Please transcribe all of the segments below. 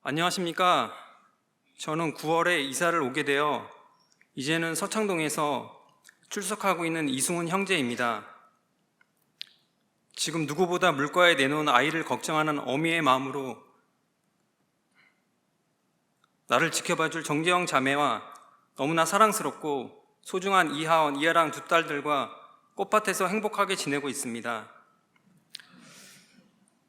안녕하십니까. 저는 9월에 이사를 오게 되어 이제는 서창동에서 출석하고 있는 이승훈 형제입니다. 지금 누구보다 물가에 내놓은 아이를 걱정하는 어미의 마음으로 나를 지켜봐줄 정재영 자매와 너무나 사랑스럽고 소중한 이하원, 이하랑 두 딸들과 꽃밭에서 행복하게 지내고 있습니다.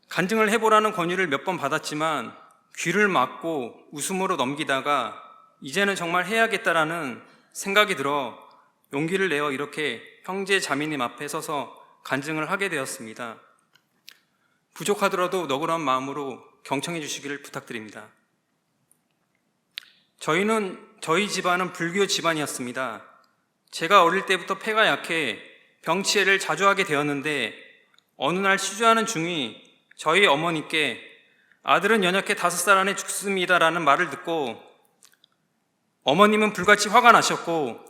간증을 해보라는 권유를 몇 번 받았지만 귀를 막고 웃음으로 넘기다가 이제는 정말 해야겠다라는 생각이 들어 용기를 내어 이렇게 형제 자매님 앞에 서서 간증을 하게 되었습니다. 부족하더라도 너그러운 마음으로 경청해 주시기를 부탁드립니다. 저희 집안은 불교 집안이었습니다. 제가 어릴 때부터 폐가 약해 병치레를 자주 하게 되었는데 어느 날 시주하는 중이 저희 어머니께 아들은 연약해 5살 안에 죽습니다라는 말을 듣고 어머님은 불같이 화가 나셨고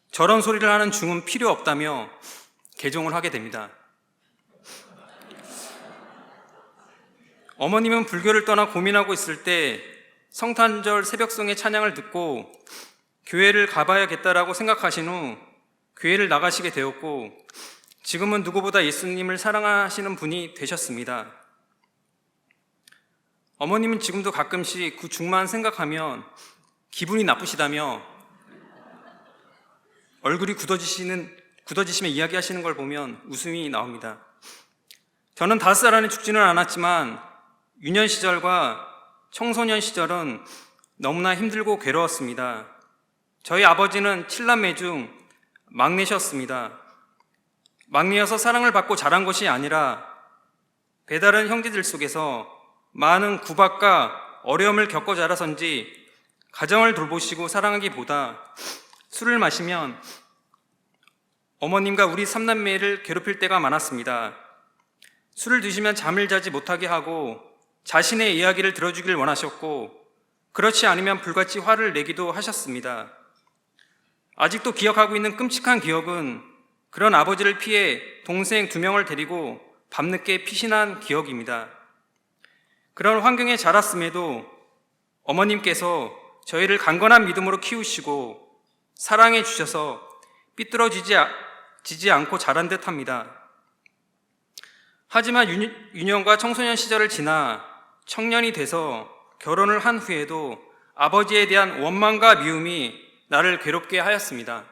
저런 소리를 하는 중은 필요 없다며 개종을 하게 됩니다. 어머님은 불교를 떠나 고민하고 있을 때 성탄절 새벽송의 찬양을 듣고 교회를 가봐야겠다라고 생각하신 후 교회를 나가시게 되었고 지금은 누구보다 예수님을 사랑하시는 분이 되셨습니다. 어머님은 지금도 가끔씩 그 중만 생각하면 기분이 나쁘시다며 얼굴이 굳어지시며 이야기하시는 걸 보면 웃음이 나옵니다. 저는 5살 안에 죽지는 않았지만 유년 시절과 청소년 시절은 너무나 힘들고 괴로웠습니다. 저희 아버지는 7남매 중 막내셨습니다. 막내여서 사랑을 받고 자란 것이 아니라 배다른 형제들 속에서 많은 구박과 어려움을 겪어 자라선지 가정을 돌보시고 사랑하기보다 술을 마시면 어머님과 우리 3남매를 괴롭힐 때가 많았습니다. 술을 드시면 잠을 자지 못하게 하고 자신의 이야기를 들어주길 원하셨고 그렇지 않으면 불같이 화를 내기도 하셨습니다. 아직도 기억하고 있는 끔찍한 기억은 그런 아버지를 피해 동생 2명을 데리고 밤늦게 피신한 기억입니다. 그런 환경에 자랐음에도 어머님께서 저희를 강건한 믿음으로 키우시고 사랑해 주셔서 삐뚤어지지 않고 자란 듯 합니다. 하지만 유년과 청소년 시절을 지나 청년이 돼서 결혼을 한 후에도 아버지에 대한 원망과 미움이 나를 괴롭게 하였습니다.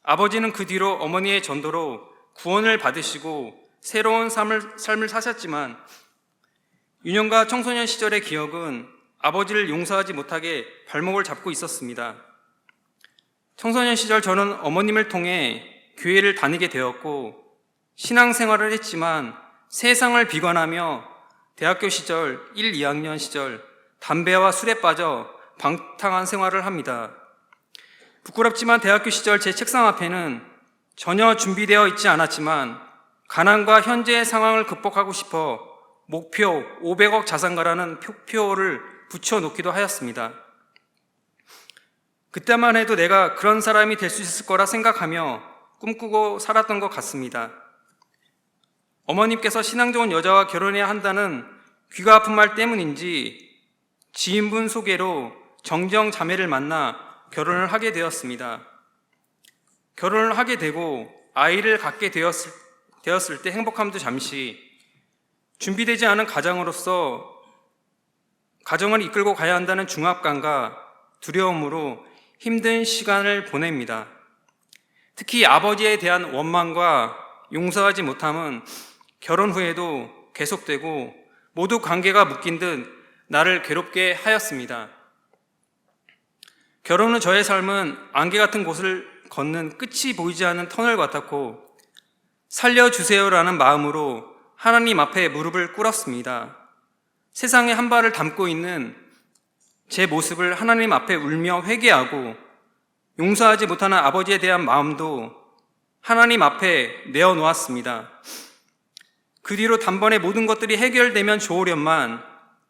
아버지는 그 뒤로 어머니의 전도로 구원을 받으시고 새로운 삶을 사셨지만 유년과 청소년 시절의 기억은 아버지를 용서하지 못하게 발목을 잡고 있었습니다. 청소년 시절 저는 어머님을 통해 교회를 다니게 되었고 신앙생활을 했지만 세상을 비관하며 대학교 시절 1, 2학년 시절 담배와 술에 빠져 방탕한 생활을 합니다. 부끄럽지만 대학교 시절 제 책상 앞에는 전혀 준비되어 있지 않았지만 가난과 현재의 상황을 극복하고 싶어 목표 500억 자산가라는 표를 붙여놓기도 하였습니다. 그때만 해도 내가 그런 사람이 될 수 있을 거라 생각하며 꿈꾸고 살았던 것 같습니다. 어머님께서 신앙 좋은 여자와 결혼해야 한다는 귀가 아픈 말 때문인지 지인분 소개로 정정 자매를 만나 결혼을 하게 되었습니다. 결혼을 하게 되고 아이를 갖게 되었을 때 행복함도 잠시 준비되지 않은 가정으로서 가정을 이끌고 가야 한다는 중압감과 두려움으로 힘든 시간을 보냅니다. 특히 아버지에 대한 원망과 용서하지 못함은 결혼 후에도 계속되고 모두 관계가 묶인 듯 나를 괴롭게 하였습니다. 결혼 후 저의 삶은 안개 같은 곳을 걷는 끝이 보이지 않는 터널 같았고 살려주세요라는 마음으로 하나님 앞에 무릎을 꿇었습니다. 세상에 한 발을 담고 있는 제 모습을 하나님 앞에 울며 회개하고 용서하지 못하는 아버지에 대한 마음도 하나님 앞에 내어놓았습니다. 그 뒤로 단번에 모든 것들이 해결되면 좋으련만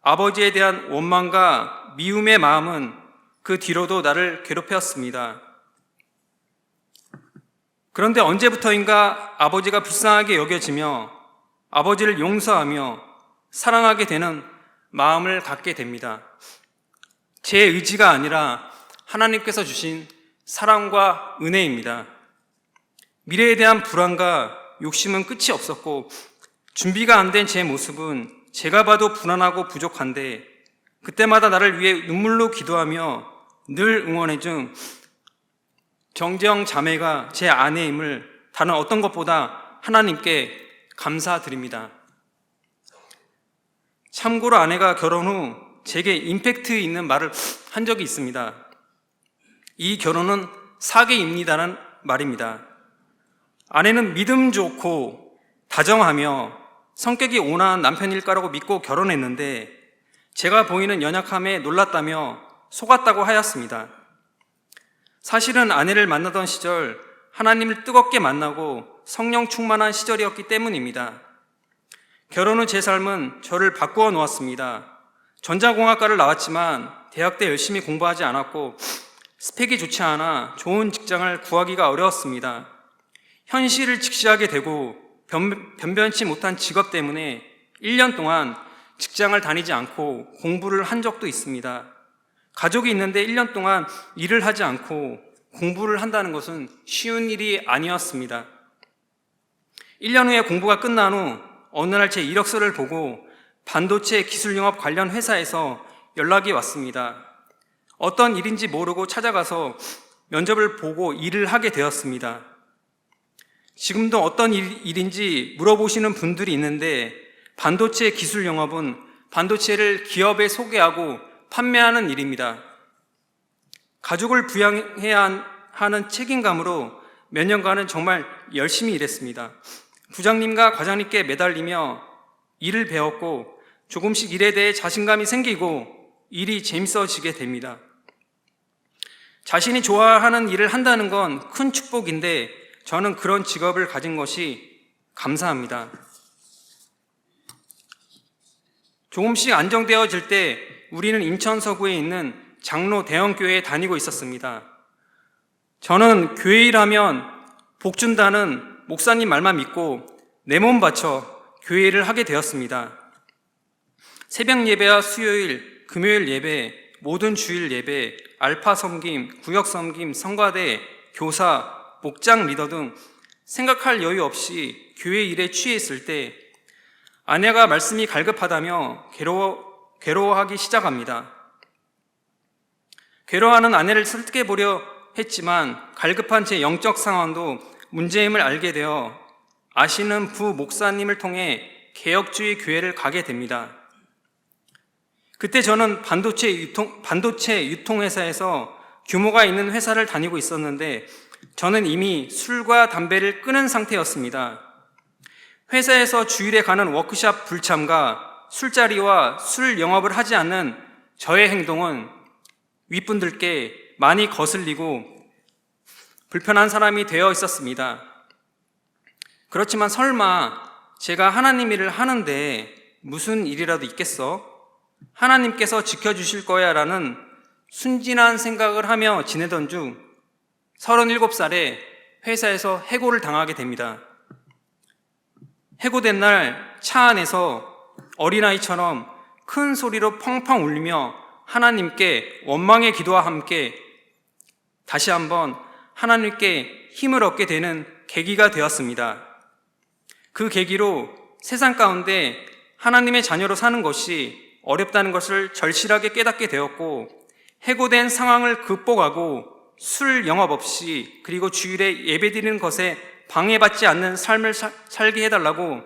아버지에 대한 원망과 미움의 마음은 그 뒤로도 나를 괴롭혔습니다. 그런데 언제부터인가 아버지가 불쌍하게 여겨지며 아버지를 용서하며 사랑하게 되는 마음을 갖게 됩니다. 제 의지가 아니라 하나님께서 주신 사랑과 은혜입니다. 미래에 대한 불안과 욕심은 끝이 없었고 준비가 안 된 제 모습은 제가 봐도 불안하고 부족한데 그때마다 나를 위해 눈물로 기도하며 늘 응원해준 정재영 자매가 제 아내임을 다른 어떤 것보다 하나님께 감사드립니다. 참고로 아내가 결혼 후 제게 임팩트 있는 말을 한 적이 있습니다. 이 결혼은 사계입니다라는 말입니다. 아내는 믿음 좋고 다정하며 성격이 온화한 남편일 거라고 믿고 결혼했는데 제가 보이는 연약함에 놀랐다며 속았다고 하였습니다. 사실은 아내를 만나던 시절 하나님을 뜨겁게 만나고 성령 충만한 시절이었기 때문입니다. 결혼 후 제 삶은 저를 바꾸어 놓았습니다. 전자공학과를 나왔지만 대학 때 열심히 공부하지 않았고 스펙이 좋지 않아 좋은 직장을 구하기가 어려웠습니다. 현실을 직시하게 되고 변변치 못한 직업 때문에 1년 동안 직장을 다니지 않고 공부를 한 적도 있습니다. 가족이 있는데 1년 동안 일을 하지 않고 공부를 한다는 것은 쉬운 일이 아니었습니다. 1년 후에 공부가 끝난 후 어느 날 제 이력서를 보고 반도체 기술 영업 관련 회사에서 연락이 왔습니다. 어떤 일인지 모르고 찾아가서 면접을 보고 일을 하게 되었습니다. 지금도 어떤 일인지 물어보시는 분들이 있는데 반도체 기술 영업은 반도체를 기업에 소개하고 판매하는 일입니다. 가족을 부양해야 하는 책임감으로 몇 년간은 정말 열심히 일했습니다. 부장님과 과장님께 매달리며 일을 배웠고 조금씩 일에 대해 자신감이 생기고 일이 재밌어지게 됩니다. 자신이 좋아하는 일을 한다는 건 큰 축복인데 저는 그런 직업을 가진 것이 감사합니다. 조금씩 안정되어질 때 우리는 인천 서구에 있는 장로 대형교회에 다니고 있었습니다. 저는 교회 일하면 복 준다는 목사님 말만 믿고 내 몸 바쳐 교회 일을 하게 되었습니다. 새벽 예배와 수요일, 금요일 예배, 모든 주일 예배, 알파 섬김, 구역 섬김, 성가대, 교사, 목장 리더 등 생각할 여유 없이 교회 일에 취해 있을 때 아내가 말씀이 갈급하다며 괴로워하기 시작합니다. 괴로워하는 아내를 설득해보려 했지만 갈급한 제 영적 상황도 문제임을 알게 되어 아시는 부 목사님을 통해 개혁주의 교회를 가게 됩니다. 그때 저는 반도체 유통회사에서 규모가 있는 회사를 다니고 있었는데 저는 이미 술과 담배를 끊은 상태였습니다. 회사에서 주일에 가는 워크숍 불참과 술자리와 술 영업을 하지 않는 저의 행동은 윗분들께 많이 거슬리고 불편한 사람이 되어 있었습니다. 그렇지만 설마 제가 하나님 일을 하는데 무슨 일이라도 있겠어? 하나님께서 지켜주실 거야 라는 순진한 생각을 하며 지내던 중 37살에 회사에서 해고를 당하게 됩니다. 해고된 날 차 안에서 어린아이처럼 큰 소리로 펑펑 울리며 하나님께 원망의 기도와 함께 다시 한번 하나님께 힘을 얻게 되는 계기가 되었습니다. 그 계기로 세상 가운데 하나님의 자녀로 사는 것이 어렵다는 것을 절실하게 깨닫게 되었고 해고된 상황을 극복하고 술 영업 없이 그리고 주일에 예배드리는 것에 방해받지 않는 삶을 살게 해달라고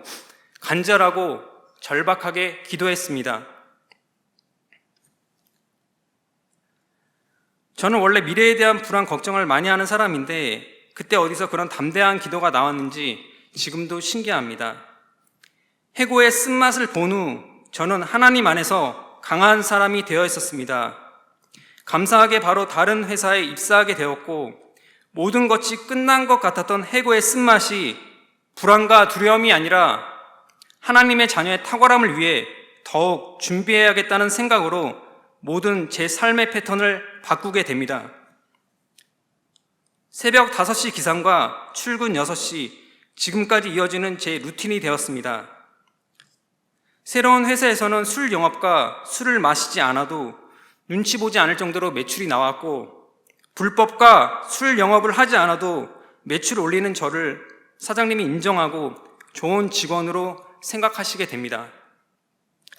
간절하고 절박하게 기도했습니다. 저는 원래 미래에 대한 불안 걱정을 많이 하는 사람인데 그때 어디서 그런 담대한 기도가 나왔는지 지금도 신기합니다. 해고의 쓴맛을 본 후 저는 하나님 안에서 강한 사람이 되어 있었습니다. 감사하게 바로 다른 회사에 입사하게 되었고 모든 것이 끝난 것 같았던 해고의 쓴맛이 불안과 두려움이 아니라 하나님의 자녀의 탁월함을 위해 더욱 준비해야겠다는 생각으로 모든 제 삶의 패턴을 바꾸게 됩니다. 새벽 5시 기상과 출근 6시, 지금까지 이어지는 제 루틴이 되었습니다. 새로운 회사에서는 술 영업과 술을 마시지 않아도 눈치 보지 않을 정도로 매출이 나왔고, 불법과 술 영업을 하지 않아도 매출 올리는 저를 사장님이 인정하고 좋은 직원으로 생각하시게 됩니다.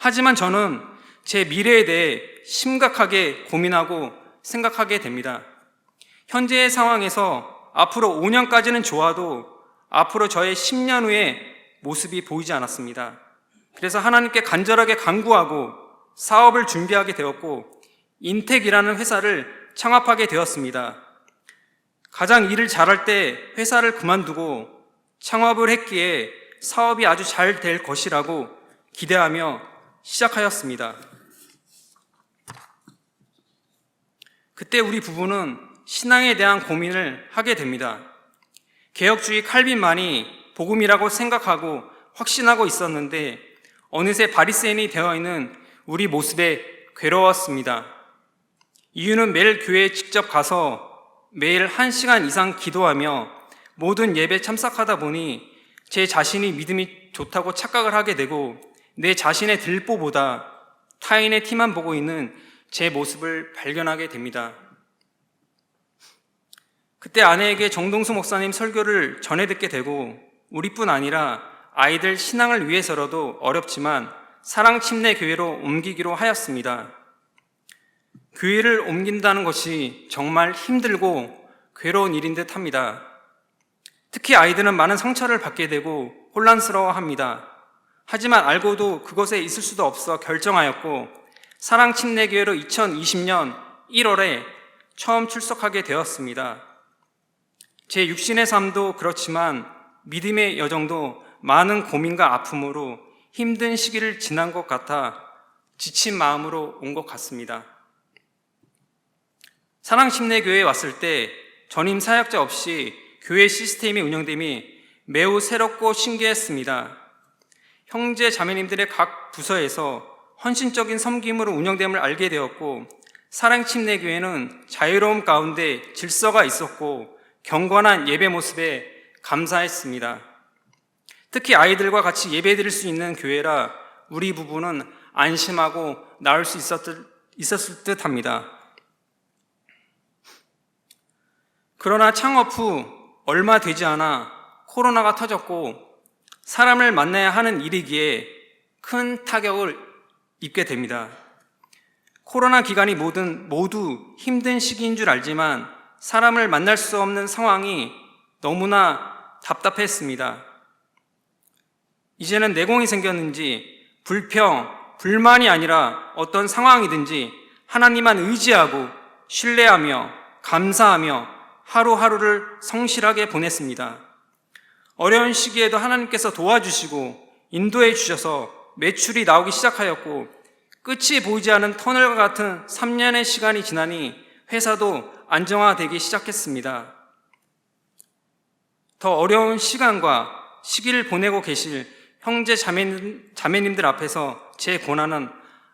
하지만 저는 제 미래에 대해 심각하게 고민하고 생각하게 됩니다. 현재의 상황에서 앞으로 5년까지는 좋아도 앞으로 저의 10년 후의 모습이 보이지 않았습니다. 그래서 하나님께 간절하게 간구하고 사업을 준비하게 되었고, 인텍이라는 회사를 창업하게 되었습니다. 가장 일을 잘할 때 회사를 그만두고 창업을 했기에 사업이 아주 잘 될 것이라고 기대하며 시작하였습니다. 그때 우리 부부는 신앙에 대한 고민을 하게 됩니다. 개혁주의 칼빈만이 복음이라고 생각하고 확신하고 있었는데 어느새 바리새인이 되어 있는 우리 모습에 괴로웠습니다. 이유는 매일 교회에 직접 가서 매일 1시간 이상 기도하며 모든 예배 참석하다 보니 제 자신이 믿음이 좋다고 착각을 하게 되고 내 자신의 들보보다 타인의 티만 보고 있는 제 모습을 발견하게 됩니다. 그때 아내에게 정동수 목사님 설교를 전해 듣게 되고 우리뿐 아니라 아이들 신앙을 위해서라도 어렵지만 사랑침례교회로 옮기기로 하였습니다. 교회를 옮긴다는 것이 정말 힘들고 괴로운 일인 듯 합니다. 특히 아이들은 많은 상처를 받게 되고 혼란스러워합니다. 하지만 알고도 그곳에 있을 수도 없어 결정하였고 사랑침례교회로 2020년 1월에 처음 출석하게 되었습니다. 제 육신의 삶도 그렇지만 믿음의 여정도 많은 고민과 아픔으로 힘든 시기를 지난 것 같아 지친 마음으로 온 것 같습니다. 사랑침례교회에 왔을 때 전임 사역자 없이 교회 시스템이 운영됨이 매우 새롭고 신기했습니다. 형제 자매님들의 각 부서에서 헌신적인 섬김으로 운영됨을 알게 되었고 사랑침례교회는 자유로움 가운데 질서가 있었고 경건한 예배 모습에 감사했습니다. 특히 아이들과 같이 예배드릴 수 있는 교회라 우리 부부는 안심하고 나을 수 있었을 듯 합니다. 그러나 창업 후 얼마 되지 않아 코로나가 터졌고 사람을 만나야 하는 일이기에 큰 타격을 입게 됩니다. 코로나 기간이 모두 힘든 시기인 줄 알지만 사람을 만날 수 없는 상황이 너무나 답답했습니다. 이제는 내공이 생겼는지 불만이 아니라 어떤 상황이든지 하나님만 의지하고 신뢰하며 감사하며 하루하루를 성실하게 보냈습니다. 어려운 시기에도 하나님께서 도와주시고 인도해 주셔서 매출이 나오기 시작하였고 끝이 보이지 않는 터널과 같은 3년의 시간이 지나니 회사도 안정화되기 시작했습니다. 더 어려운 시간과 시기를 보내고 계실 형제 자매님들 앞에서 제 고난은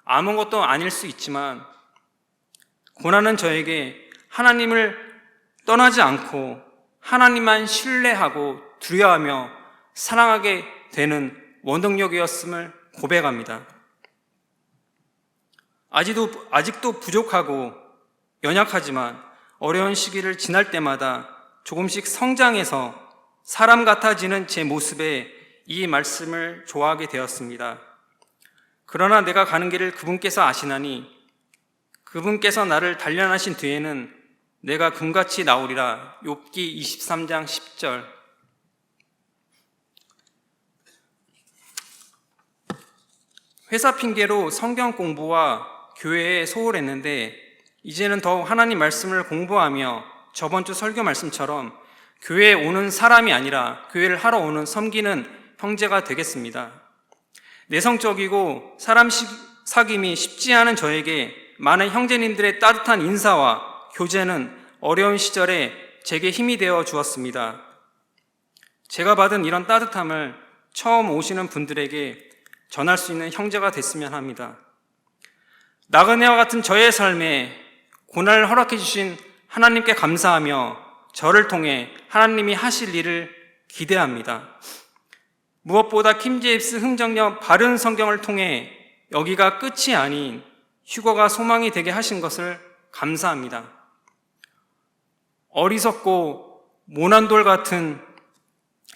아무것도 아닐 수 있지만 고난은 저에게 하나님을 떠나지 않고 하나님만 신뢰하고 두려워하며 사랑하게 되는 원동력이었음을 고백합니다. 아직도 부족하고 연약하지만 어려운 시기를 지날 때마다 조금씩 성장해서 사람 같아지는 제 모습에 이 말씀을 좋아하게 되었습니다. 그러나 내가 가는 길을 그분께서 아시나니 그분께서 나를 단련하신 뒤에는 내가 금같이 나오리라. 욥기 23장 10절. 회사 핑계로 성경 공부와 교회에 소홀했는데 이제는 더욱 하나님 말씀을 공부하며 저번 주 설교 말씀처럼 교회에 오는 사람이 아니라 교회를 하러 오는 섬기는 형제가 되겠습니다. 내성적이고 사람 사귐이 쉽지 않은 저에게 많은 형제님들의 따뜻한 인사와 교제는 어려운 시절에 제게 힘이 되어 주었습니다. 제가 받은 이런 따뜻함을 처음 오시는 분들에게 전할 수 있는 형제가 됐으면 합니다. 나그네와 같은 저의 삶에 고난을 허락해 주신 하나님께 감사하며 저를 통해 하나님이 하실 일을 기대합니다. 무엇보다 킴 제임스 흥정역 바른 성경을 통해 여기가 끝이 아닌 휴거가 소망이 되게 하신 것을 감사합니다. 어리석고 모난돌 같은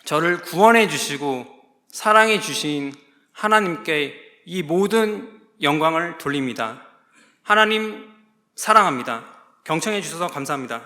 저를 구원해 주시고 사랑해 주신 하나님께 이 모든 영광을 돌립니다. 하나님 사랑합니다. 경청해 주셔서 감사합니다.